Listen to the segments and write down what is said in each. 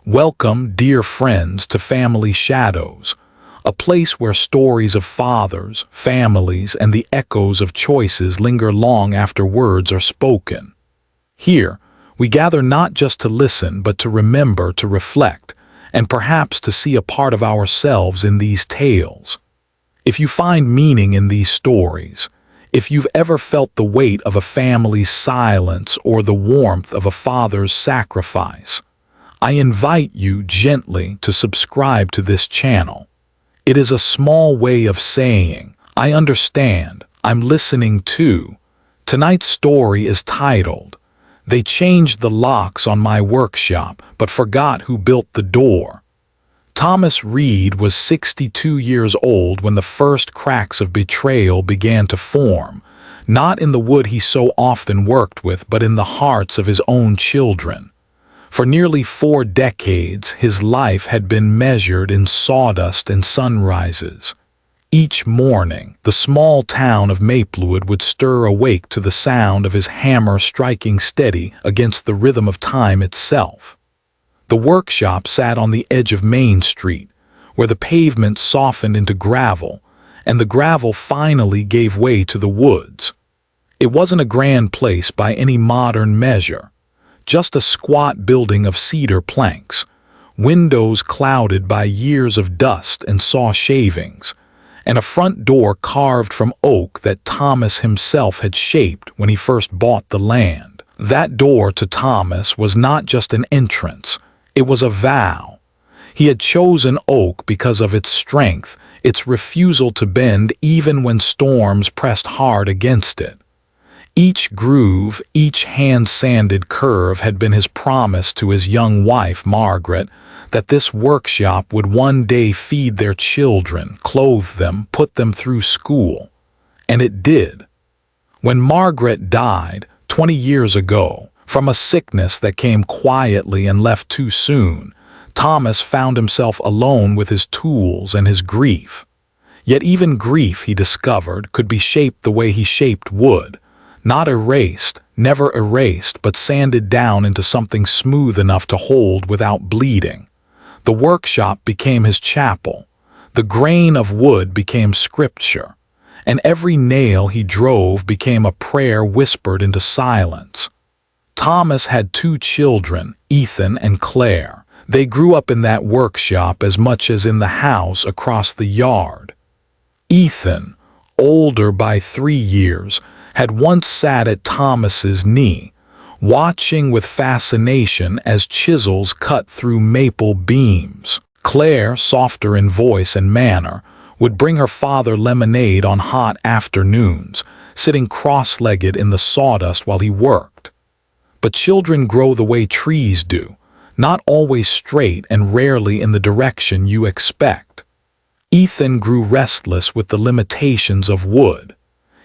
Welcome, dear friends, to Family Shadows, a place where stories of fathers, families, and the echoes of choices linger long after words are spoken. Here, we gather not just to listen, but to remember, to reflect, and perhaps to see a part of ourselves in these tales. If you find meaning in these stories, if you've ever felt the weight of a family's silence or the warmth of a father's sacrifice, I invite you gently to subscribe to this channel. It is a small way of saying, I understand, I'm listening too. Tonight's story is titled, They Changed the Locks on My Workshop, but Forgot Who Built the Door. Thomas Reed was 62 years old when the first cracks of betrayal began to form, not in the wood he so often worked with, but in the hearts of his own children. For nearly 4 decades, his life had been measured in sawdust and sunrises. Each morning, the small town of Maplewood would stir awake to the sound of his hammer striking steady against the rhythm of time itself. The workshop sat on the edge of Main Street, where the pavement softened into gravel, and the gravel finally gave way to the woods. It wasn't a grand place by any modern measure. Just a squat building of cedar planks, windows clouded by years of dust and saw shavings, and a front door carved from oak that Thomas himself had shaped when he first bought the land. That door to Thomas was not just an entrance, it was a vow. He had chosen oak because of its strength, its refusal to bend even when storms pressed hard against it. Each groove, each hand-sanded curve had been his promise to his young wife, Margaret, that this workshop would one day feed their children, clothe them, put them through school. And it did. When Margaret died, 20 years ago, from a sickness that came quietly and left too soon, Thomas found himself alone with his tools and his grief. Yet even grief, he discovered, could be shaped the way he shaped wood. Not erased, never erased, but sanded down into something smooth enough to hold without bleeding. The workshop became his chapel. The grain of wood became scripture. And every nail he drove became a prayer whispered into silence. Thomas had 2 children, Ethan and Claire. They grew up in that workshop as much as in the house across the yard. Ethan, older by 3 years, had once sat at Thomas's knee, watching with fascination as chisels cut through maple beams. Claire, softer in voice and manner, would bring her father lemonade on hot afternoons, sitting cross-legged in the sawdust while he worked. But children grow the way trees do, not always straight and rarely in the direction you expect. Ethan grew restless with the limitations of wood.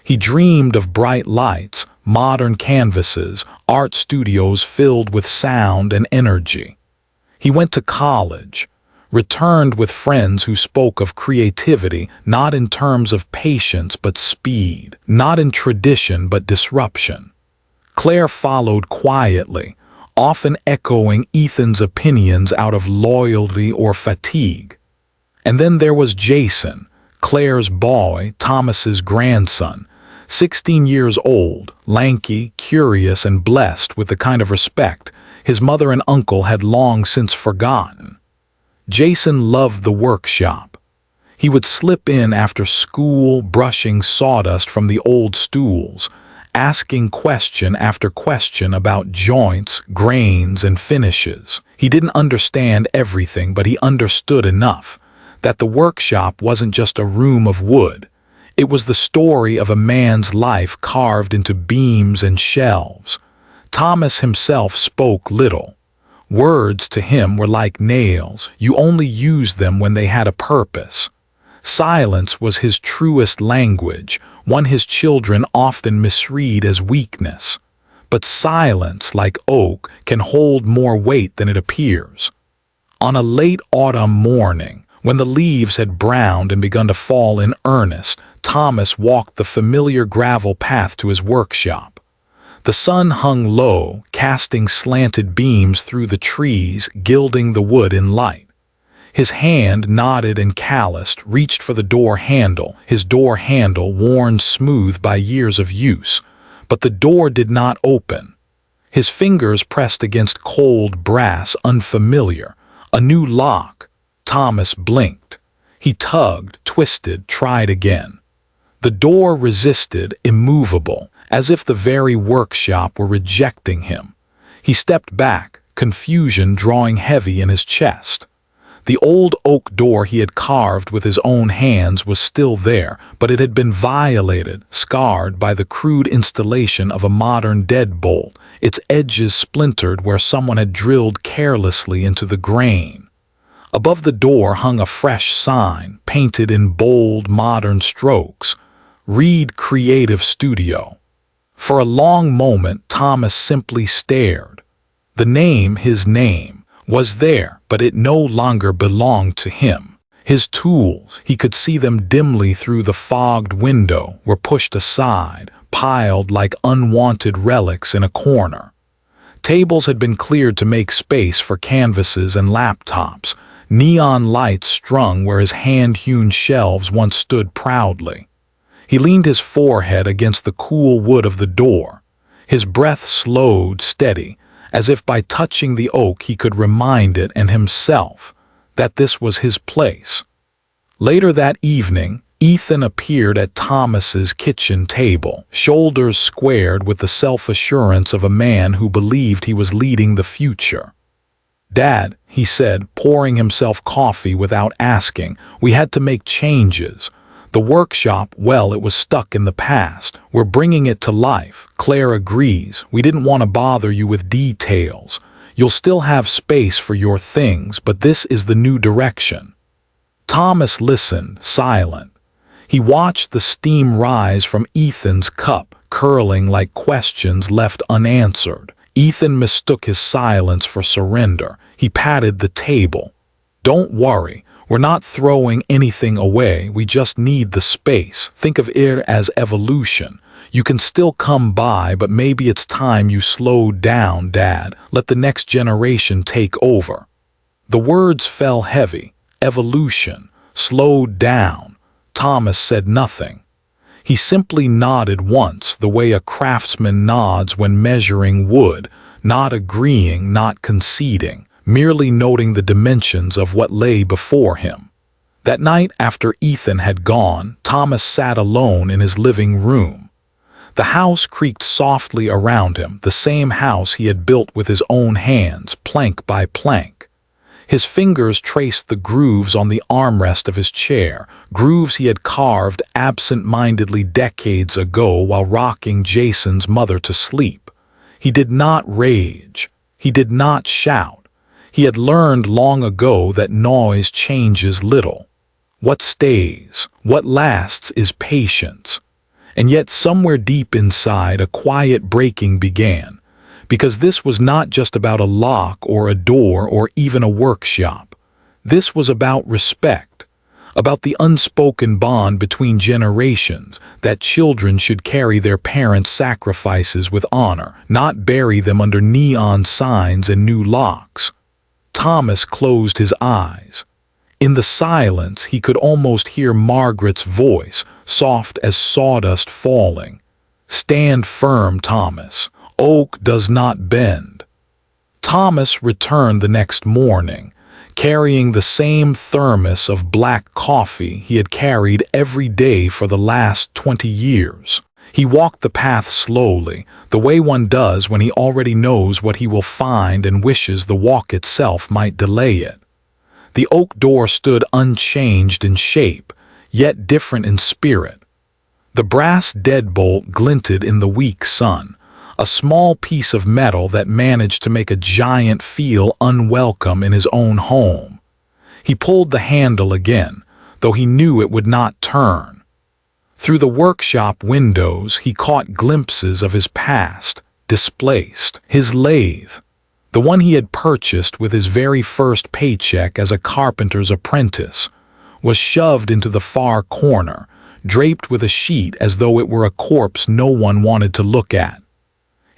He dreamed of bright lights, modern canvases, art studios filled with sound and energy. He went to college, returned with friends who spoke of creativity not in terms of patience but speed, not in tradition but disruption. Claire followed quietly, often echoing Ethan's opinions out of loyalty or fatigue. And then there was Jason, Claire's boy, Thomas's grandson, 16 years old, lanky, curious, and blessed with the kind of respect his mother and uncle had long since forgotten. Jason loved the workshop. He would slip in after school, brushing sawdust from the old stools, asking question after question about joints, grains, and finishes. He didn't understand everything, but he understood enough that the workshop wasn't just a room of wood. It was the story of a man's life carved into beams and shelves. Thomas himself spoke little. Words to him were like nails. You only used them when they had a purpose. Silence was his truest language, one his children often misread as weakness. But silence, like oak, can hold more weight than it appears. On a late autumn morning, when the leaves had browned and begun to fall in earnest, Thomas walked the familiar gravel path to his workshop. The sun hung low, casting slanted beams through the trees, gilding the wood in light. His hand, knotted and calloused, reached for the door handle, his door handle worn smooth by years of use. But the door did not open. His fingers pressed against cold brass, unfamiliar. A new lock. Thomas blinked. He tugged, twisted, tried again. The door resisted, immovable, as if the very workshop were rejecting him. He stepped back, confusion drawing heavy in his chest. The old oak door he had carved with his own hands was still there, but it had been violated, scarred by the crude installation of a modern deadbolt, its edges splintered where someone had drilled carelessly into the grain. Above the door hung a fresh sign, painted in bold, modern strokes. "Reed Creative Studio." For a long moment, Thomas simply stared. The name, his name, was there, but it no longer belonged to him. His tools, he could see them dimly through the fogged window, were pushed aside, piled like unwanted relics in a corner. Tables had been cleared to make space for canvases and laptops, neon lights strung where his hand-hewn shelves once stood proudly. He leaned his forehead against the cool wood of the door. His breath slowed, steady, as if by touching the oak he could remind it and himself that this was his place. Later that evening, Ethan appeared at Thomas's kitchen table, shoulders squared with the self-assurance of a man who believed he was leading the future. "Dad," he said, pouring himself coffee without asking, "we had to make changes. The workshop, well, it was stuck in the past. We're bringing it to life. Claire agrees. We didn't want to bother you with details. You'll still have space for your things, but this is the new direction." Thomas listened, silent. He watched the steam rise from Ethan's cup, curling like questions left unanswered. Ethan mistook his silence for surrender. He patted the table. "Don't worry. We're not throwing anything away, we just need the space. Think of it as evolution. You can still come by, but maybe it's time you slowed down, Dad. Let the next generation take over." The words fell heavy. Evolution. Slowed down. Thomas said nothing. He simply nodded once, the way a craftsman nods when measuring wood, not agreeing, not conceding, merely noting the dimensions of what lay before him. That night after Ethan had gone, Thomas sat alone in his living room. The house creaked softly around him, the same house he had built with his own hands, plank by plank. His fingers traced the grooves on the armrest of his chair, grooves he had carved absent-mindedly decades ago while rocking Jason's mother to sleep. He did not rage. He did not shout. He had learned long ago that noise changes little. What stays, what lasts is patience. And yet somewhere deep inside a quiet breaking began, because this was not just about a lock or a door or even a workshop. This was about respect, about the unspoken bond between generations, that children should carry their parents' sacrifices with honor, not bury them under neon signs and new locks. Thomas closed his eyes. In the silence, he could almost hear Margaret's voice, soft as sawdust falling. "Stand firm, Thomas. Oak does not bend." Thomas returned the next morning, carrying the same thermos of black coffee he had carried every day for the last 20 years. He walked the path slowly, the way one does when he already knows what he will find and wishes the walk itself might delay it. The oak door stood unchanged in shape, yet different in spirit. The brass deadbolt glinted in the weak sun, a small piece of metal that managed to make a giant feel unwelcome in his own home. He pulled the handle again, though he knew it would not turn. Through the workshop windows, he caught glimpses of his past, displaced. His lathe, the one he had purchased with his very first paycheck as a carpenter's apprentice, was shoved into the far corner, draped with a sheet as though it were a corpse no one wanted to look at.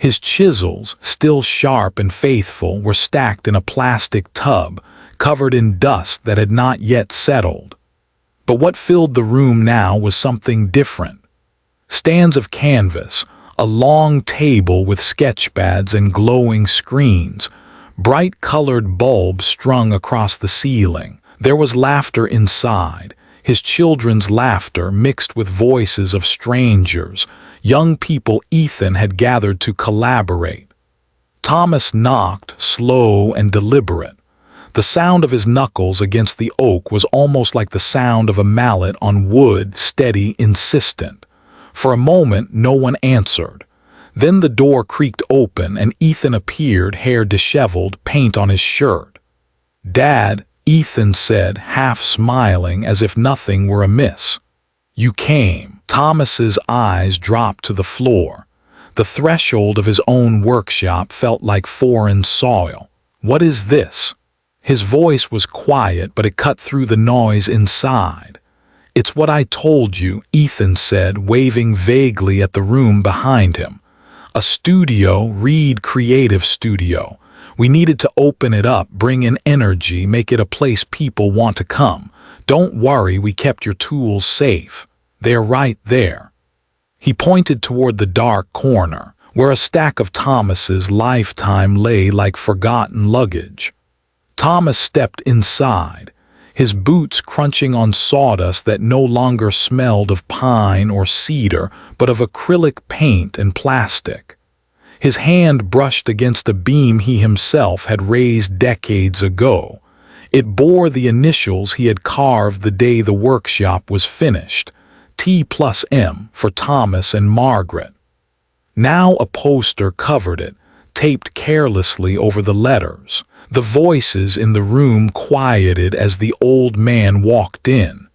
His chisels, still sharp and faithful, were stacked in a plastic tub, covered in dust that had not yet settled. But what filled the room now was something different. Stands of canvas, a long table with sketchpads and glowing screens, bright-colored bulbs strung across the ceiling. There was laughter inside, his children's laughter mixed with voices of strangers, young people Ethan had gathered to collaborate. Thomas knocked, slow and deliberate. The sound of his knuckles against the oak was almost like the sound of a mallet on wood, steady, insistent. For a moment, no one answered. Then the door creaked open and Ethan appeared, hair disheveled, paint on his shirt. "Dad," Ethan said, half smiling as if nothing were amiss. "You came." Thomas's eyes dropped to the floor. The threshold of his own workshop felt like foreign soil. "What is this?" His voice was quiet, but it cut through the noise inside. "It's what I told you," Ethan said, waving vaguely at the room behind him. "A studio, Reed Creative Studio. We needed to open it up, bring in energy, make it a place people want to come. Don't worry, we kept your tools safe. They're right there." He pointed toward the dark corner, where a stack of Thomas's lifetime lay like forgotten luggage. Thomas stepped inside, his boots crunching on sawdust that no longer smelled of pine or cedar, but of acrylic paint and plastic. His hand brushed against a beam he himself had raised decades ago. It bore the initials he had carved the day the workshop was finished, T+M for Thomas and Margaret. Now a poster covered it, taped carelessly over the letters. The voices in the room quieted as the old man walked in.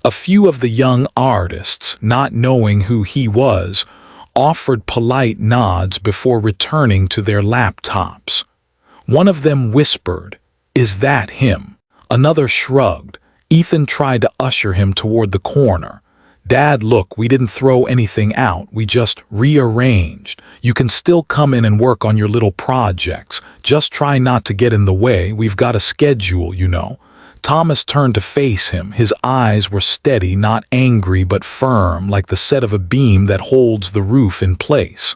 A few of the young artists, not knowing who he was, offered polite nods before returning to their laptops. One of them whispered, "Is that him?" Another shrugged. Ethan tried to usher him toward the corner. "Dad, look, we didn't throw anything out, we just rearranged. You can still come in and work on your little projects. Just try not to get in the way, we've got a schedule, you know." Thomas turned to face him. His eyes were steady, not angry but firm, like the set of a beam that holds the roof in place.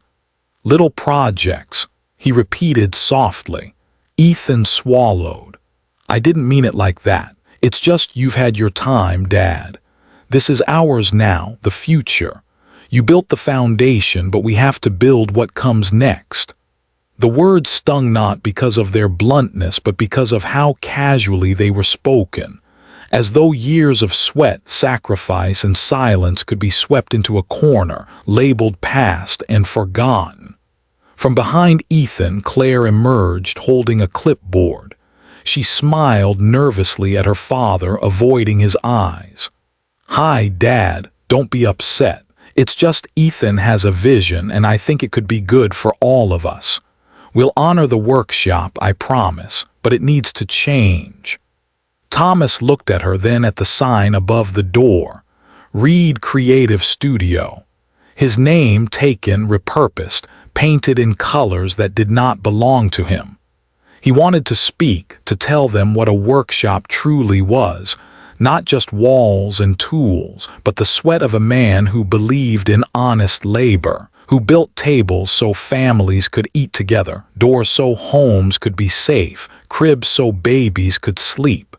"Little projects," he repeated softly. Ethan swallowed. "I didn't mean it like that. It's just you've had your time, Dad. This is ours now, the future. You built the foundation, but we have to build what comes next." The words stung not because of their bluntness, but because of how casually they were spoken, as though years of sweat, sacrifice, and silence could be swept into a corner, labeled past and forgotten. From behind Ethan, Claire emerged, holding a clipboard. She smiled nervously at her father, avoiding his eyes. "Hi, Dad, don't be upset. It's just Ethan has a vision, and I think it could be good for all of us. We'll honor the workshop, I promise, but it needs to change." Thomas looked at her, then at the sign above the door. Reed Creative Studio. His name taken, repurposed, painted in colors that did not belong to him. He wanted to speak, to tell them what a workshop truly was. Not just walls and tools, but the sweat of a man who believed in honest labor, who built tables so families could eat together, doors so homes could be safe, cribs so babies could sleep.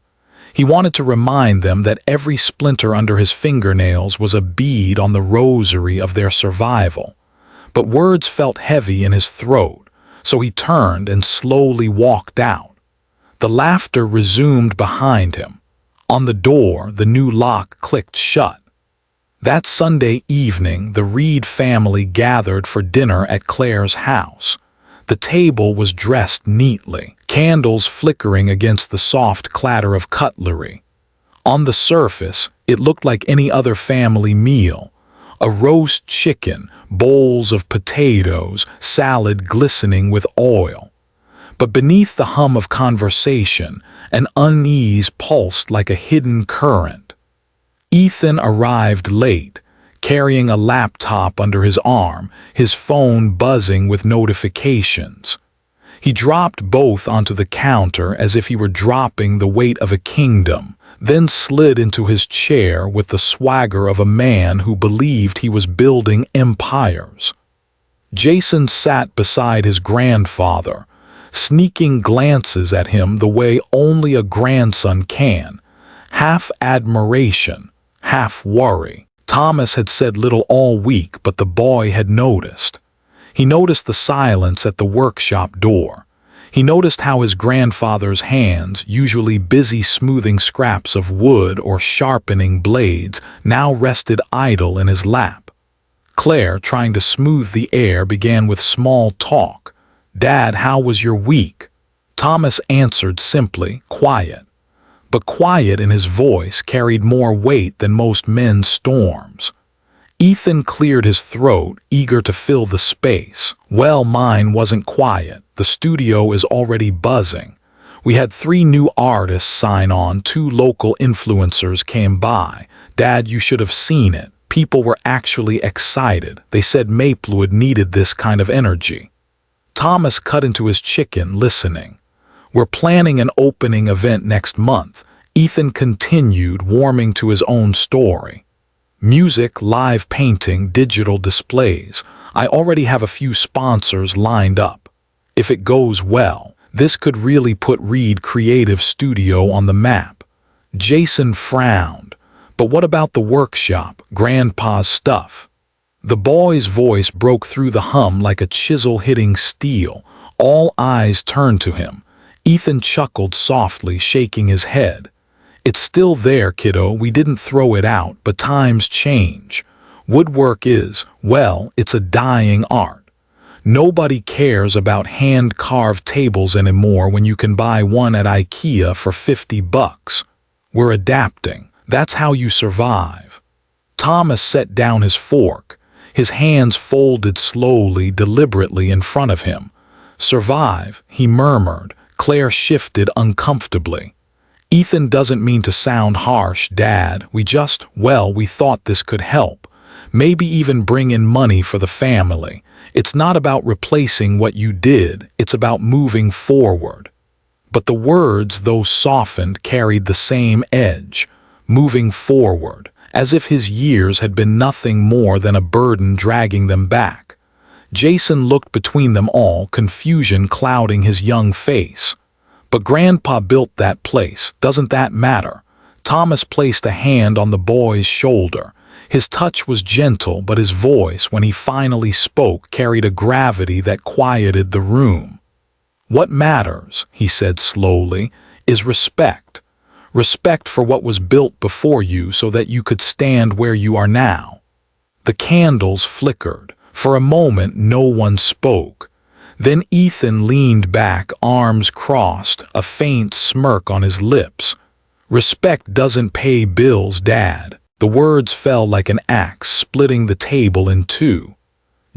He wanted to remind them that every splinter under his fingernails was a bead on the rosary of their survival. But words felt heavy in his throat, so he turned and slowly walked out. The laughter resumed behind him. On the door, the new lock clicked shut. That Sunday evening, the Reed family gathered for dinner at Claire's house. The table was dressed neatly, candles flickering against the soft clatter of cutlery. On the surface, it looked like any other family meal. A roast chicken, bowls of potatoes, salad glistening with oil. But beneath the hum of conversation, an unease pulsed like a hidden current. Ethan arrived late, carrying a laptop under his arm, his phone buzzing with notifications. He dropped both onto the counter as if he were dropping the weight of a kingdom, then slid into his chair with the swagger of a man who believed he was building empires. Jason sat beside his grandfather, sneaking glances at him the way only a grandson can, half admiration, half worry. Thomas had said little all week, but the boy had noticed. He noticed the silence at the workshop door. He noticed how his grandfather's hands, usually busy smoothing scraps of wood or sharpening blades, now rested idle in his lap. Claire, trying to smooth the air, began with small talk. "Dad, how was your week?" Thomas answered simply, "Quiet." But quiet in his voice carried more weight than most men's storms. Ethan cleared his throat, eager to fill the space. "Well, mine wasn't quiet. The studio is already buzzing. We had 3 new artists sign on, 2 local influencers came by. Dad, you should have seen it. People were actually excited. They said Maplewood needed this kind of energy." Thomas cut into his chicken, listening. "We're planning an opening event next month," Ethan continued, warming to his own story. "Music, live painting, digital displays. I already have a few sponsors lined up. If it goes well, this could really put Reed Creative Studio on the map." Jason frowned. "But what about the workshop, Grandpa's stuff?" The boy's voice broke through the hum like a chisel hitting steel. All eyes turned to him. Ethan chuckled softly, shaking his head. "It's still there, kiddo. We didn't throw it out, but times change. Woodwork is, well, it's a dying art. Nobody cares about hand-carved tables anymore when you can buy one at IKEA for $50. We're adapting. That's how you survive." Thomas set down his fork, his hands folded slowly, deliberately in front of him. "Survive," he murmured. Claire shifted uncomfortably. "Ethan doesn't mean to sound harsh, Dad. We thought this could help. Maybe even bring in money for the family. It's not about replacing what you did, it's about moving forward." But the words, though softened, carried the same edge. Moving forward, as if his years had been nothing more than a burden dragging them back. Jason looked between them all, confusion clouding his young face. "But Grandpa built that place. Doesn't that matter?" Thomas placed a hand on the boy's shoulder. His touch was gentle, but his voice, when he finally spoke, carried a gravity that quieted the room. "What matters," he said slowly, "is respect. Respect for what was built before you so that you could stand where you are now." The candles flickered. For a moment, no one spoke. Then Ethan leaned back, arms crossed, a faint smirk on his lips. "Respect doesn't pay bills, Dad." The words fell like an axe, splitting the table in two.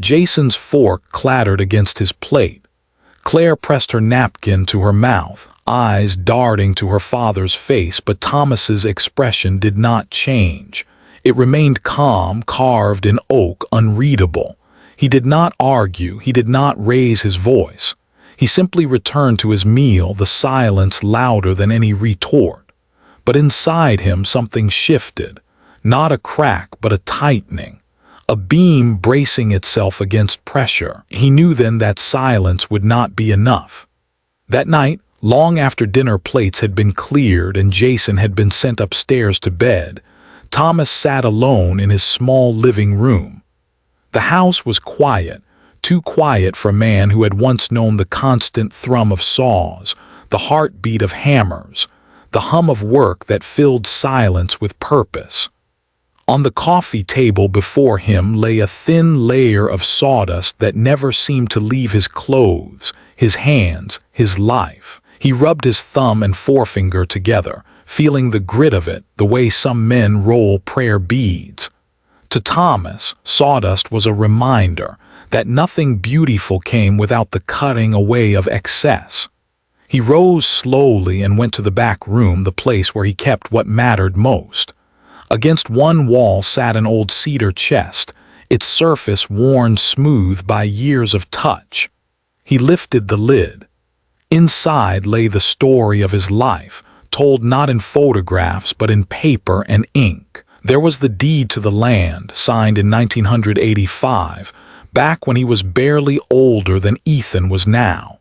Jason's fork clattered against his plate. Claire pressed her napkin to her mouth, eyes darting to her father's face, but Thomas's expression did not change. It remained calm, carved in oak, unreadable. He did not argue, he did not raise his voice. He simply returned to his meal, the silence louder than any retort. But inside him something shifted, not a crack but a tightening, a beam bracing itself against pressure. He knew then that silence would not be enough. That night, long after dinner plates had been cleared and Jason had been sent upstairs to bed, Thomas sat alone in his small living room. The house was quiet, too quiet for a man who had once known the constant thrum of saws, the heartbeat of hammers, the hum of work that filled silence with purpose. On the coffee table before him lay a thin layer of sawdust that never seemed to leave his clothes, his hands, his life. He rubbed his thumb and forefinger together, feeling the grit of it, the way some men roll prayer beads. To Thomas, sawdust was a reminder that nothing beautiful came without the cutting away of excess. He rose slowly and went to the back room, the place where he kept what mattered most. Against one wall sat an old cedar chest, its surface worn smooth by years of touch. He lifted the lid. Inside lay the story of his life, told not in photographs but in paper and ink. There was the deed to the land, signed in 1985, back when he was barely older than Ethan was now.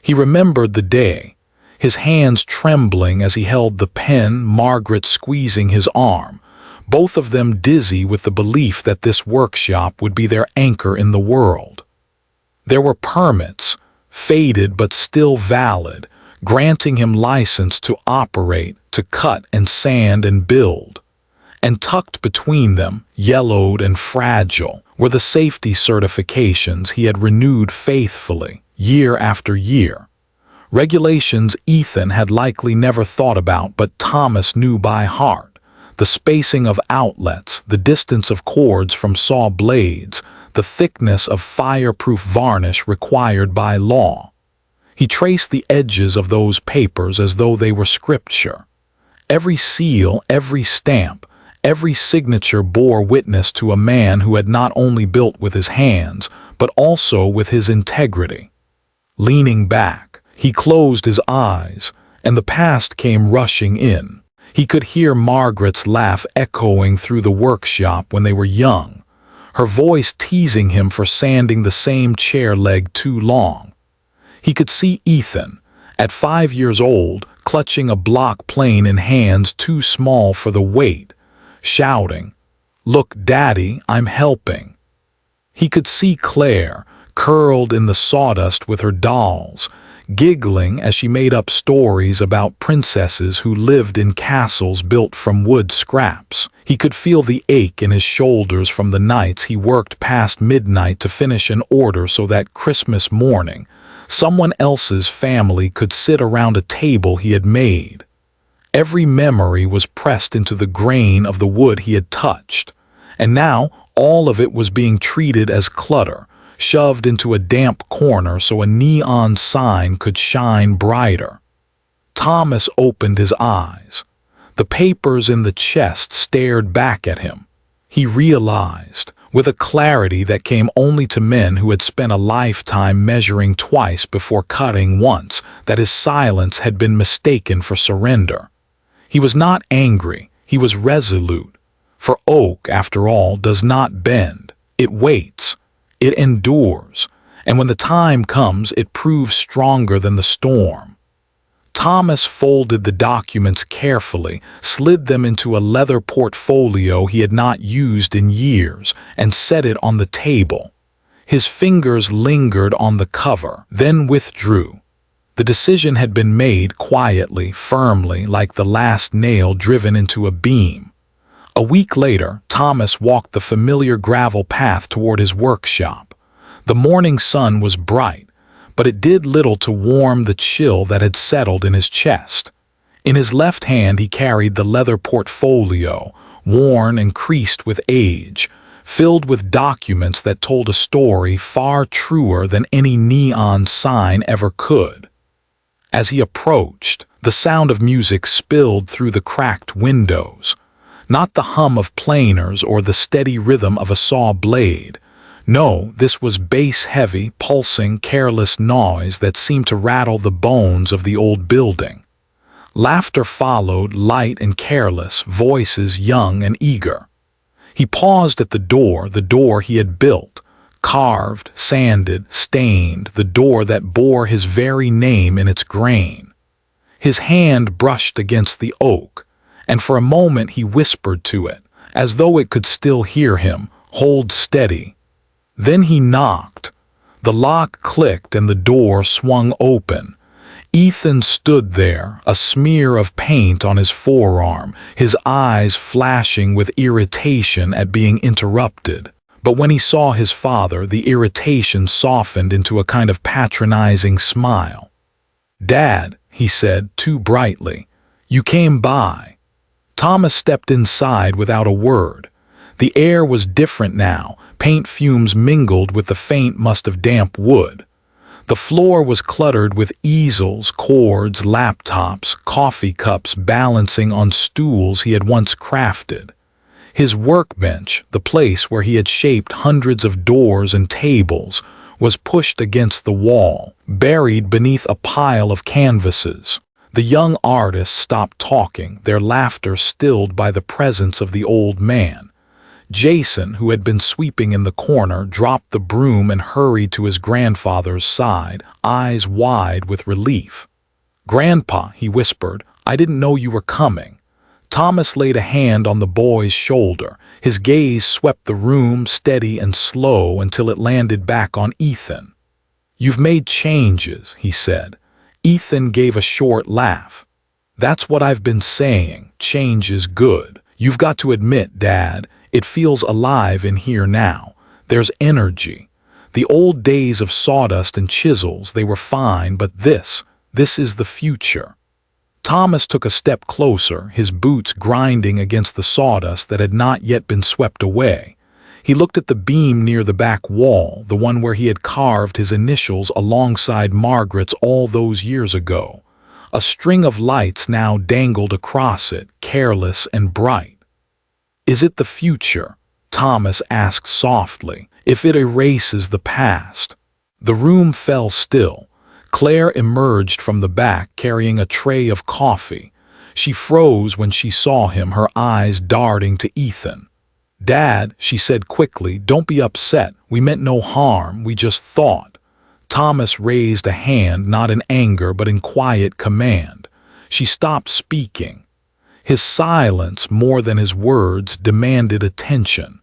He remembered the day, his hands trembling as he held the pen, Margaret squeezing his arm, both of them dizzy with the belief that this workshop would be their anchor in the world. There were permits, faded but still valid, granting him license to operate, to cut and sand and build. And tucked between them, yellowed and fragile, were the safety certifications he had renewed faithfully, year after year. Regulations Ethan had likely never thought about, but Thomas knew by heart. The spacing of outlets, the distance of cords from saw blades, the thickness of fireproof varnish required by law. He traced the edges of those papers as though they were scripture. Every seal, every stamp, every signature bore witness to a man who had not only built with his hands, but also with his integrity. Leaning back, he closed his eyes, and the past came rushing in. He could hear Margaret's laugh echoing through the workshop when they were young, her voice teasing him for sanding the same chair leg too long. He could see Ethan, at 5 years old, clutching a block plane in hands too small for the weight, shouting, "Look, Daddy, I'm helping." He could see Claire, curled in the sawdust with her dolls, giggling as she made up stories about princesses who lived in castles built from wood scraps. He could feel the ache in his shoulders from the nights he worked past midnight to finish an order so that Christmas morning, someone else's family could sit around a table he had made. Every memory was pressed into the grain of the wood he had touched, and now all of it was being treated as clutter, shoved into a damp corner so a neon sign could shine brighter. Thomas opened his eyes. The papers in the chest stared back at him. He realized, with a clarity that came only to men who had spent a lifetime measuring twice before cutting once, that his silence had been mistaken for surrender. He was not angry, he was resolute. For oak, after all, does not bend. It waits. It endures. And when the time comes, it proves stronger than the storm. Thomas folded the documents carefully, slid them into a leather portfolio he had not used in years, and set it on the table. His fingers lingered on the cover, then withdrew. The decision had been made quietly, firmly, like the last nail driven into a beam. A week later, Thomas walked the familiar gravel path toward his workshop. The morning sun was bright, but it did little to warm the chill that had settled in his chest. In his left hand he carried the leather portfolio, worn and creased with age, filled with documents that told a story far truer than any neon sign ever could. As he approached, the sound of music spilled through the cracked windows. Not the hum of planers or the steady rhythm of a saw blade. No, this was bass-heavy, pulsing, careless noise that seemed to rattle the bones of the old building. Laughter followed, light and careless, voices young and eager. He paused at the door he had built, carved, sanded, stained, the door that bore his very name in its grain. His hand brushed against the oak, and for a moment he whispered to it, as though it could still hear him, "Hold steady." Then he knocked. The lock clicked and the door swung open. Ethan stood there, a smear of paint on his forearm, his eyes flashing with irritation at being interrupted. But when he saw his father, the irritation softened into a kind of patronizing smile. "Dad," he said too brightly, "you came by." Thomas stepped inside without a word. The air was different now, paint fumes mingled with the faint must of damp wood. The floor was cluttered with easels, cords, laptops, coffee cups balancing on stools he had once crafted. His workbench, the place where he had shaped hundreds of doors and tables, was pushed against the wall, buried beneath a pile of canvases. The young artists stopped talking, their laughter stilled by the presence of the old man. Jason, who had been sweeping in the corner, dropped the broom and hurried to his grandfather's side, eyes wide with relief. "Grandpa," he whispered, "I didn't know you were coming." Thomas laid a hand on the boy's shoulder. His gaze swept the room, steady and slow, until it landed back on Ethan. "You've made changes," he said. Ethan gave a short laugh. "That's what I've been saying. Change is good. You've got to admit, Dad, it feels alive in here now. There's energy. The old days of sawdust and chisels, they were fine, but this is the future." Thomas took a step closer, his boots grinding against the sawdust that had not yet been swept away. He looked at the beam near the back wall, the one where he had carved his initials alongside Margaret's all those years ago. A string of lights now dangled across it, careless and bright. "Is it the future?" Thomas asked softly. "If it erases the past?" The room fell still. Claire emerged from the back carrying a tray of coffee. She froze when she saw him, her eyes darting to Ethan. "Dad," she said quickly, "don't be upset. We meant no harm, we just thought." Thomas raised a hand, not in anger but in quiet command. She stopped speaking. His silence, more than his words, demanded attention.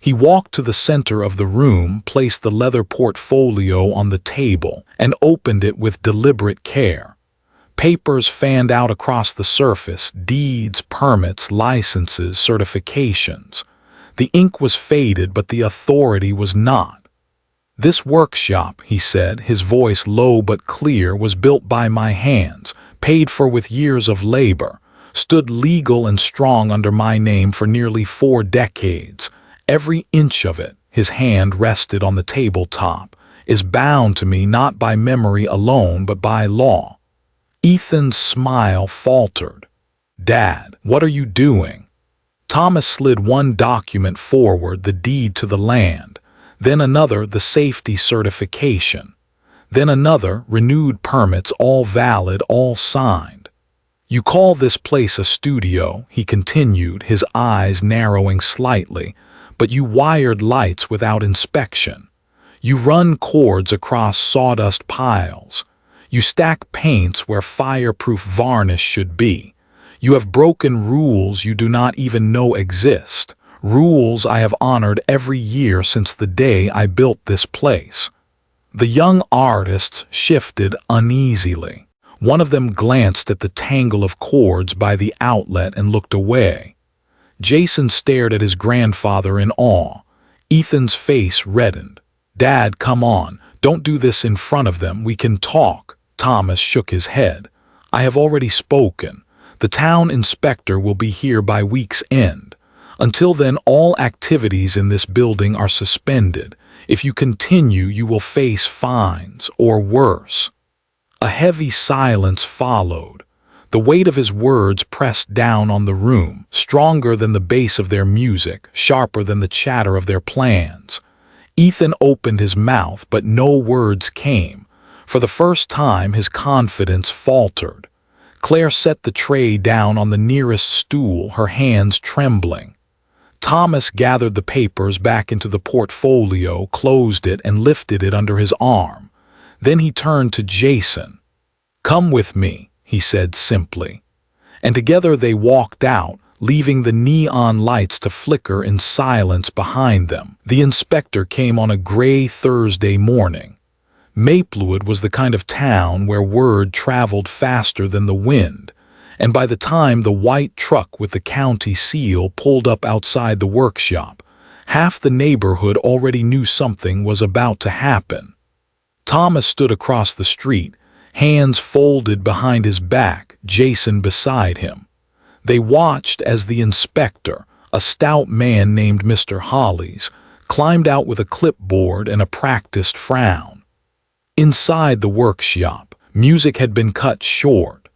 He walked to the center of the room, placed the leather portfolio on the table, and opened it with deliberate care. Papers fanned out across the surface, deeds, permits, licenses, certifications. The ink was faded, but the authority was not. "This workshop," he said, his voice low but clear, "was built by my hands, paid for with years of labor, stood legal and strong under my name for nearly 4 decades. Every inch of it," his hand rested on the tabletop, "is bound to me not by memory alone but by law." Ethan's smile faltered. "Dad, what are you doing?" Thomas slid one document forward, the deed to the land, then another, the safety certification, then another, renewed permits, all valid, all signed. "You call this place a studio," he continued, his eyes narrowing slightly, "but you wired lights without inspection. You run cords across sawdust piles. You stack paints where fireproof varnish should be. You have broken rules you do not even know exist, rules I have honored every year since the day I built this place." The young artists shifted uneasily. One of them glanced at the tangle of cords by the outlet and looked away. Jason stared at his grandfather in awe. Ethan's face reddened. "Dad, come on. Don't do this in front of them. We can talk." Thomas shook his head. "I have already spoken. The town inspector will be here by week's end. Until then, all activities in this building are suspended. If you continue, you will face fines, or worse." A heavy silence followed. The weight of his words pressed down on the room, stronger than the bass of their music, sharper than the chatter of their plans. Ethan opened his mouth, but no words came. For the first time, his confidence faltered. Claire set the tray down on the nearest stool, her hands trembling. Thomas gathered the papers back into the portfolio, closed it, and lifted it under his arm. Then he turned to Jason. "Come with me," he said simply. And together they walked out, leaving the neon lights to flicker in silence behind them. The inspector came on a gray Thursday morning. Maplewood was the kind of town where word traveled faster than the wind, and by the time the white truck with the county seal pulled up outside the workshop, half the neighborhood already knew something was about to happen. Thomas stood across the street, hands folded behind his back, Jason beside him. They watched as the inspector, a stout man named Mr. Hollies, climbed out with a clipboard and a practiced frown. Inside the workshop, music had been cut short.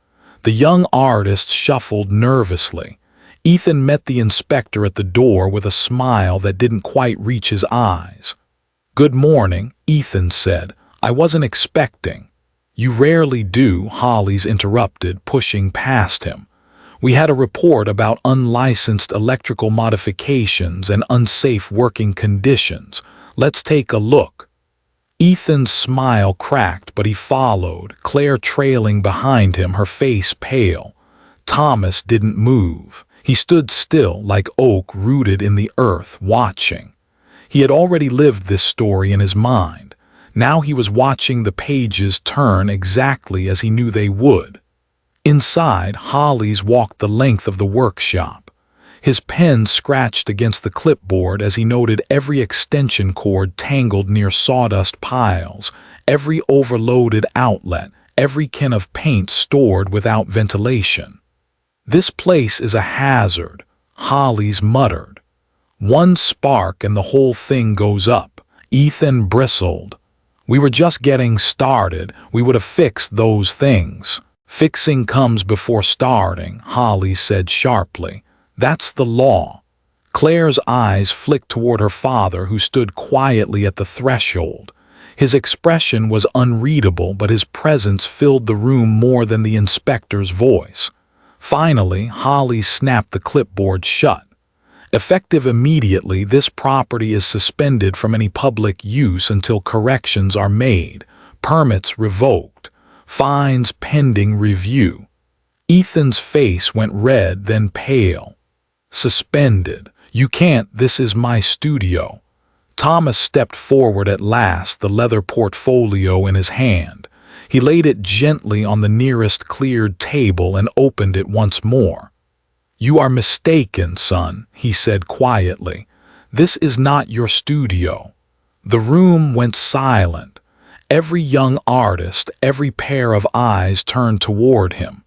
The young artists shuffled nervously. Ethan met the inspector at the door with a smile that didn't quite reach his eyes. "Good morning," Ethan said. "I wasn't expecting." "You rarely do," Hollis interrupted, pushing past him. "We had a report about unlicensed electrical modifications and unsafe working conditions. Let's take a look." Ethan's smile cracked, but he followed, Claire trailing behind him, her face pale. Thomas didn't move. He stood still, like oak rooted in the earth, watching. He had already lived this story in his mind. Now he was watching the pages turn exactly as he knew they would. Inside, Hollis walked the length of the workshop. His pen scratched against the clipboard as he noted every extension cord tangled near sawdust piles, every overloaded outlet, every can of paint stored without ventilation. "This place is a hazard," Hollis muttered. "One spark and the whole thing goes up." Ethan bristled. "We were just getting started. We would have fixed those things." "Fixing comes before starting," Hollis said sharply. "That's the law." Claire's eyes flicked toward her father, who stood quietly at the threshold. His expression was unreadable, but his presence filled the room more than the inspector's voice. Finally, Hollis snapped the clipboard shut. "Effective immediately, this property is suspended from any public use until corrections are made, permits revoked, fines pending review." Ethan's face went red, then pale. "Suspended? You can't, this is my studio." Thomas stepped forward at last, the leather portfolio in his hand. He laid it gently on the nearest cleared table and opened it once more. "You are mistaken, son," he said quietly. "This is not your studio." The room went silent. Every young artist, every pair of eyes turned toward him.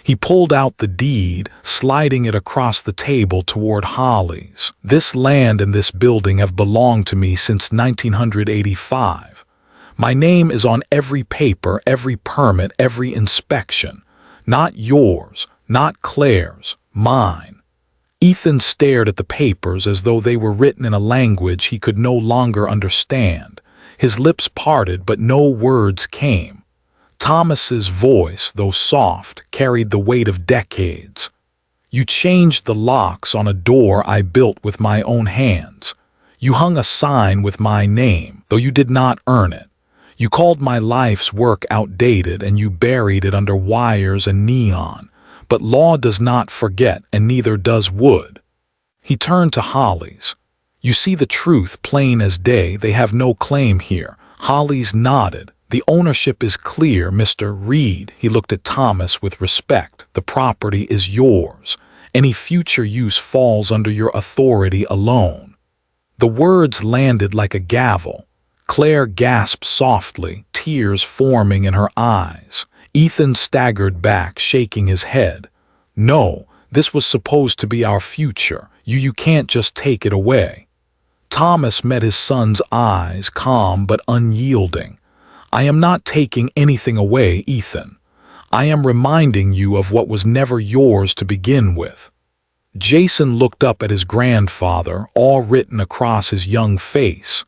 He pulled out the deed, sliding it across the table toward Hollis. "This land and this building have belonged to me since 1985. My name is on every paper, every permit, every inspection. Not yours, not Claire's, mine." Ethan stared at the papers as though they were written in a language he could no longer understand. His lips parted, but no words came. Thomas's voice, though soft, carried the weight of decades. "You changed the locks on a door I built with my own hands. You hung a sign with my name, though you did not earn it. You called my life's work outdated, and you buried it under wires and neon. But law does not forget, and neither does wood." He turned to Hollis. "You see the truth plain as day. They have no claim here." Hollis nodded. "The ownership is clear, Mr. Reed." He looked at Thomas with respect. "The property is yours. Any future use falls under your authority alone." The words landed like a gavel. Claire gasped softly, tears forming in her eyes. Ethan staggered back, shaking his head. "No, this was supposed to be our future. You can't just take it away." Thomas met his son's eyes, calm but unyielding. "I am not taking anything away, Ethan. I am reminding you of what was never yours to begin with." Jason looked up at his grandfather, all written across his young face.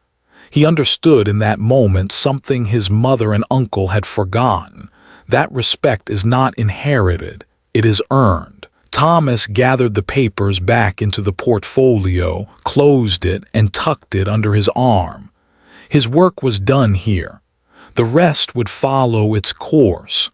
He understood in that moment something his mother and uncle had forgotten. That respect is not inherited, it is earned. Thomas gathered the papers back into the portfolio, closed it, and tucked it under his arm. His work was done here. The rest would follow its course.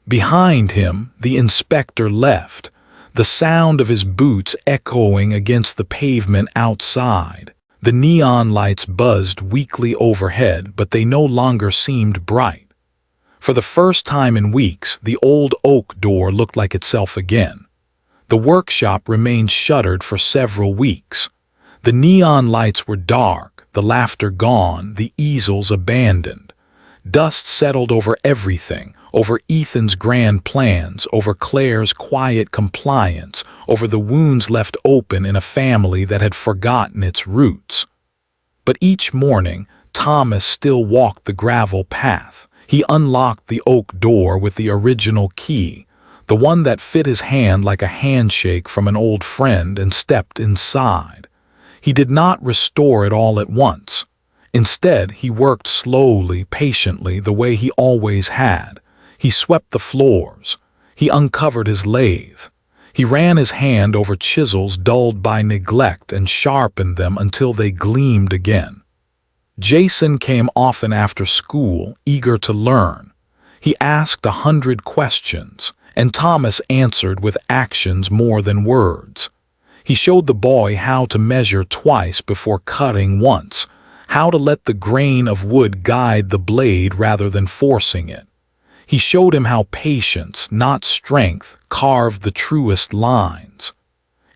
Behind him, the inspector left, the sound of his boots echoing against the pavement outside. The neon lights buzzed weakly overhead, but they no longer seemed bright. For the first time in weeks, the old oak door looked like itself again. The workshop remained shuttered for several weeks. The neon lights were dark, the laughter gone, the easels abandoned. Dust settled over everything, over Ethan's grand plans, over Claire's quiet compliance, over the wounds left open in a family that had forgotten its roots. But each morning, Thomas still walked the gravel path. He unlocked the oak door with the original key. the one that fit his hand like a handshake from an old friend, and stepped inside. He did not restore it all at once. Instead, he worked slowly, patiently, the way he always had. He swept the floors. He uncovered his lathe. He ran his hand over chisels dulled by neglect and sharpened them until they gleamed again. Jason came often after school, eager to learn. He asked 100 questions, and Thomas answered with actions more than words. He showed the boy how to measure twice before cutting once, how to let the grain of wood guide the blade rather than forcing it. He showed him how patience, not strength, carved the truest lines.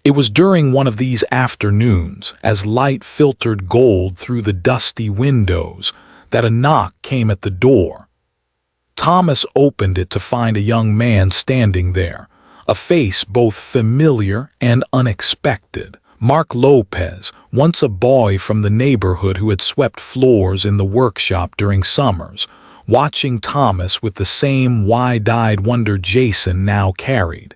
It was during one of these afternoons, as light filtered gold through the dusty windows, that a knock came at the door. Thomas opened it to find a young man standing there, a face both familiar and unexpected. Mark Lopez, once a boy from the neighborhood who had swept floors in the workshop during summers, watching Thomas with the same wide-eyed wonder Jason now carried.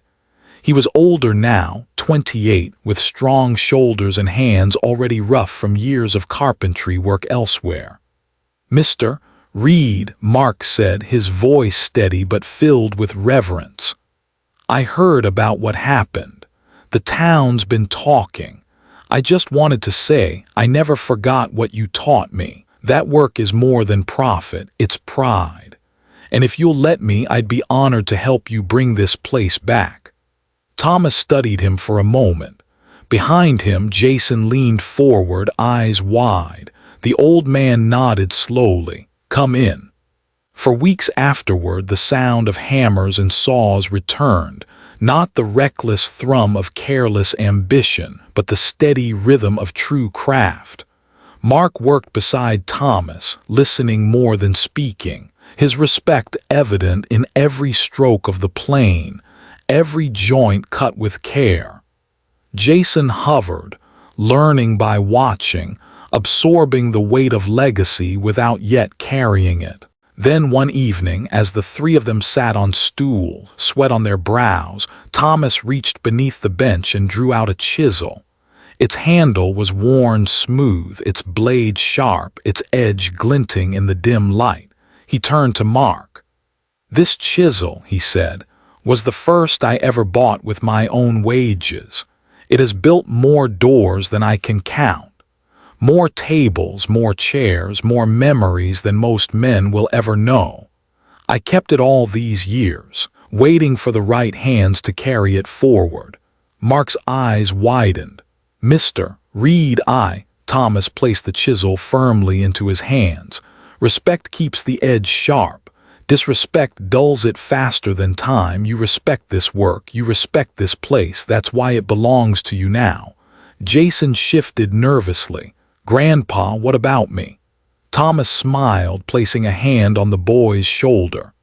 He was older now, 28, with strong shoulders and hands already rough from years of carpentry work elsewhere. "Mr. Reed," Mark said, his voice steady but filled with reverence. "I heard about what happened. The town's been talking. I just wanted to say I never forgot what you taught me. That work is more than profit, it's pride. And if you'll let me, I'd be honored to help you bring this place back." Thomas studied him for a moment. Behind him, Jason leaned forward, eyes wide. The old man nodded slowly. "Come in." For weeks afterward, the sound of hammers and saws returned, not the reckless thrum of careless ambition, but the steady rhythm of true craft. Mark worked beside Thomas, listening more than speaking, his respect evident in every stroke of the plane, every joint cut with care. Jason hovered, learning by watching, absorbing the weight of legacy without yet carrying it. Then one evening, as the three of them sat on stools, sweat on their brows, Thomas reached beneath the bench and drew out a chisel. Its handle was worn smooth, its blade sharp, its edge glinting in the dim light. He turned to Mark. "This chisel," he said, "was the first I ever bought with my own wages. It has built more doors than I can count. More tables, more chairs, more memories than most men will ever know. I kept it all these years, waiting for the right hands to carry it forward." Mark's eyes widened. "Mr. Reed, Thomas placed the chisel firmly into his hands. "Respect keeps the edge sharp. Disrespect dulls it faster than time. You respect this work, you respect this place, that's why it belongs to you now." Jason shifted nervously. "Grandpa, what about me?" Thomas smiled, placing a hand on the boy's shoulder.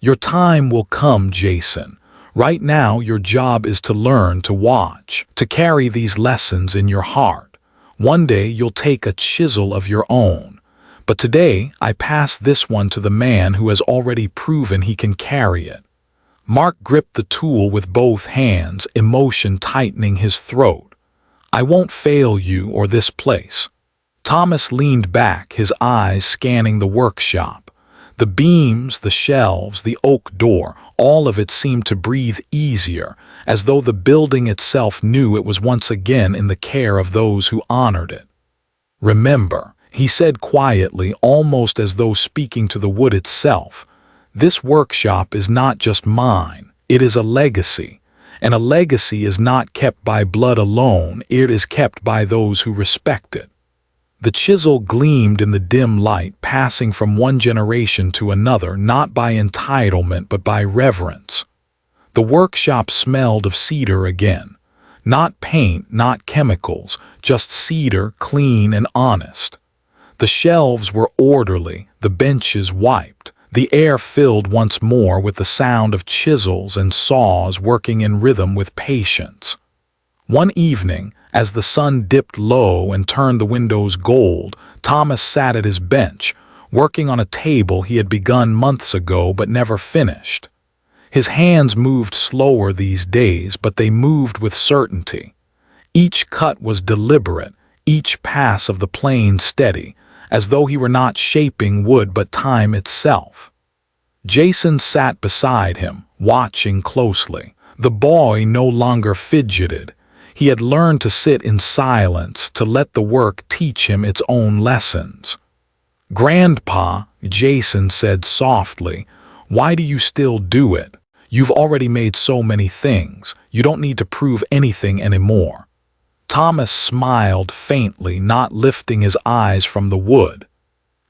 "Your time will come, Jason. Right now, your job is to learn to watch, to carry these lessons in your heart. One day, you'll take a chisel of your own. But today, I pass this one to the man who has already proven he can carry it." Mark gripped the tool with both hands, emotion tightening his throat. "I won't fail you or this place." Thomas leaned back, his eyes scanning the workshop. The beams, the shelves, the oak door, all of it seemed to breathe easier, as though the building itself knew it was once again in the care of those who honored it. "Remember," he said quietly, almost as though speaking to the wood itself, "this workshop is not just mine, it is a legacy. And a legacy is not kept by blood alone, it is kept by those who respect it." The chisel gleamed in the dim light, passing from one generation to another, not by entitlement but by reverence. The workshop smelled of cedar again. Not paint, not chemicals, just cedar, clean and honest. The shelves were orderly, the benches wiped. The air filled once more with the sound of chisels and saws working in rhythm with patience. One evening, as the sun dipped low and turned the windows gold, Thomas sat at his bench, working on a table he had begun months ago but never finished. His hands moved slower these days, but they moved with certainty. Each cut was deliberate, each pass of the plane steady, as though he were not shaping wood but time itself. Jason sat beside him, watching closely. The boy no longer fidgeted. He had learned to sit in silence, to let the work teach him its own lessons. "Grandpa," Jason said softly, "why do you still do it? You've already made so many things. You don't need to prove anything anymore." Thomas smiled faintly, not lifting his eyes from the wood.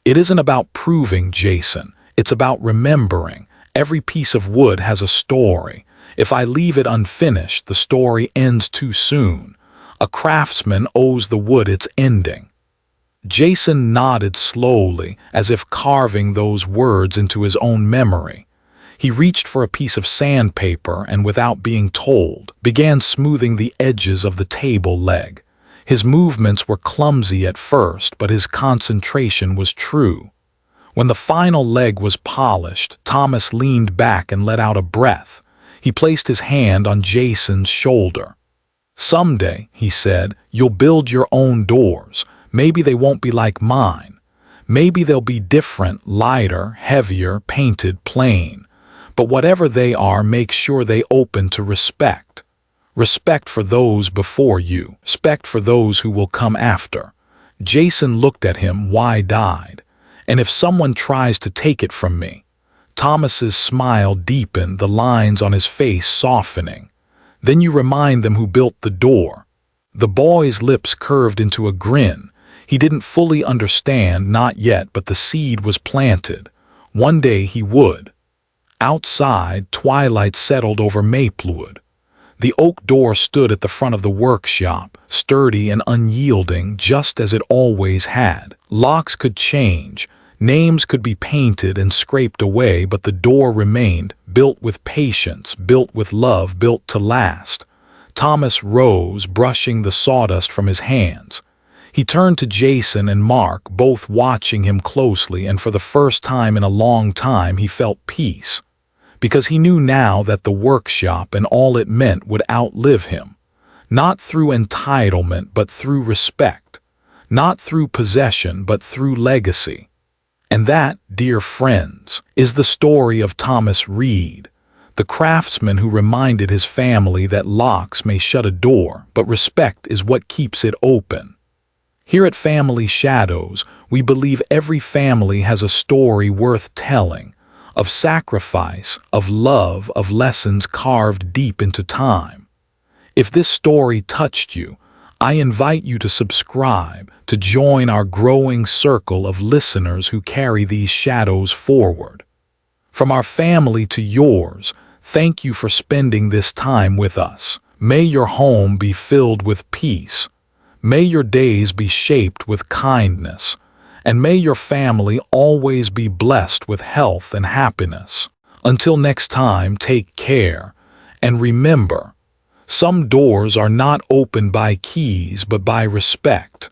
"It isn't about proving, Jason. It's about remembering. Every piece of wood has a story. If I leave it unfinished, the story ends too soon. A craftsman owes the wood its ending." Jason nodded slowly, as if carving those words into his own memory. He reached for a piece of sandpaper and, without being told, began smoothing the edges of the table leg. His movements were clumsy at first, but his concentration was true. When the final leg was polished, Thomas leaned back and let out a breath. He placed his hand on Jason's shoulder. "Someday," he said, "you'll build your own doors. Maybe they won't be like mine. Maybe they'll be different, lighter, heavier, painted plain. But whatever they are, make sure they open to respect. Respect for those before you. Respect for those who will come after." Jason looked at him wide-eyed. "And if someone tries to take it from me?" Thomas's smile deepened, the lines on his face softening. "Then you remind them who built the door." The boy's lips curved into a grin. He didn't fully understand, not yet, but the seed was planted. One day he would. Outside, twilight settled over Maplewood. The oak door stood at the front of the workshop, sturdy and unyielding, just as it always had. Locks could change, names could be painted and scraped away, but the door remained, built with patience, built with love, built to last. Thomas rose, brushing the sawdust from his hands. He turned to Jason and Mark, both watching him closely, and for the first time in a long time he felt peace. Because he knew now that the workshop and all it meant would outlive him. Not through entitlement, but through respect. Not through possession, but through legacy. And that, dear friends, is the story of Thomas Reed, the craftsman who reminded his family that locks may shut a door, but respect is what keeps it open. Here at Family Shadows, we believe every family has a story worth telling, of sacrifice, of love, of lessons carved deep into time. If this story touched you, I invite you to subscribe, to join our growing circle of listeners who carry these shadows forward. From our family to yours, thank you for spending this time with us. May your home be filled with peace. May your days be shaped with kindness. And may your family always be blessed with health and happiness. Until next time, take care. And remember, some doors are not opened by keys but by respect.